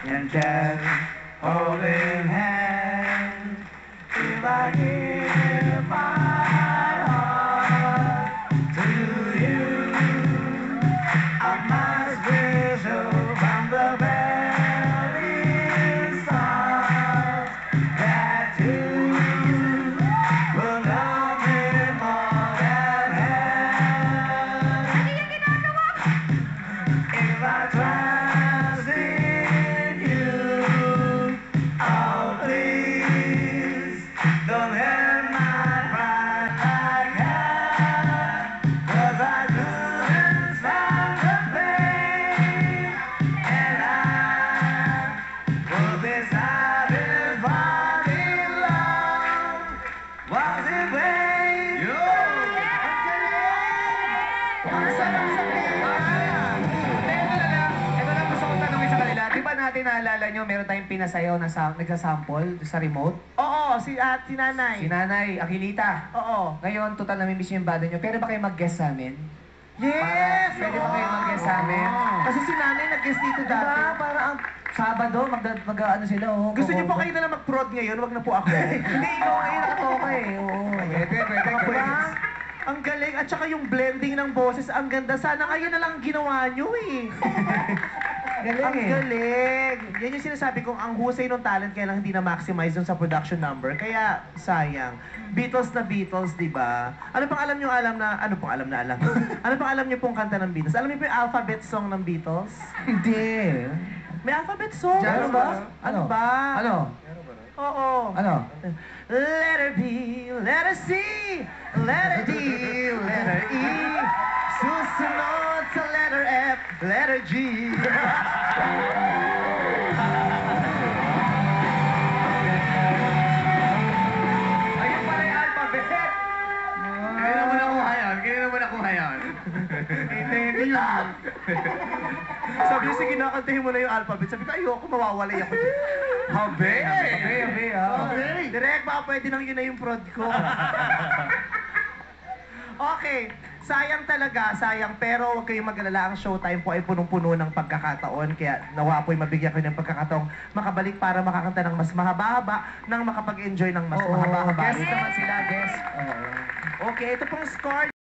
and just holding hands. If I give my heart to you, I must wish you from the very start that you will love me more than ever. If I trust in you, oh please don't hurt my pride like that, 'cause I couldn't stand the pain, and I would be satisfied in love. Was it vain? Ito lang gusto kong tanongin sa kanila. Di ba natin naalala nyo, meron tayong pinasayaw na nagsasample sa remote? Oo, si nanay. Si Nanay Aquilita. Oo. Ngayon, total namimiss nyo yung banda nyo. Pwede ba kayo mag-guest sa amin? Yes! Pwede ba kayo mag-guest sa amin? Kasi si nanay nag-guest dito dati. Diba? Para ang Sabado, ano sila, oh. Gusto niyo po kayo na lang mag-prod ngayon, wag na po ako. Hindi, ikaw ngayon nakatoka eh. Oo. Pwede. Ang galing, at saka yung blending ng boses, ang ganda. Sana ngayon na lang ginawa nyo eh. Galing Ang eh. galing. Yan yung sinasabi kong ang husay ng talent kaya lang hindi na-maximize dun sa production number. Kaya, sayang. Beatles na Beatles, di ba? Ano pang alam nyo ano pang alam? Ano pang alam nyo pong kanta ng Beatles? Alam niyo po yung alphabet song ng Beatles? Hindi. May alphabet song. Ano ba? Ano ba? Ano? Oo. Ano? Letter B, letter C, letter D, letter E, susunod sa letter F, letter G. Ayun pala yung alphabet. Kaya naman nakuha yan. Hindi yun. Sabi niya, sige nakantahin mo na yung alphabet. Sabi ko, ayoko, mawawalay ako dyan. Habe! Direk, baka pwede nang yun na yung prod ko. Okay, sayang talaga, sayang. Pero huwag kayong mag-alala, ang showtime po ay punong-puno ng pagkakataon. Kaya nawa po'y mabigyan ko ng pagkakataong makabalik para makakanta ng mas mahaba-haba, nang makapag-enjoy ng mas mahaba-haba. Guest naman sila, guest. Okay, ito pong score.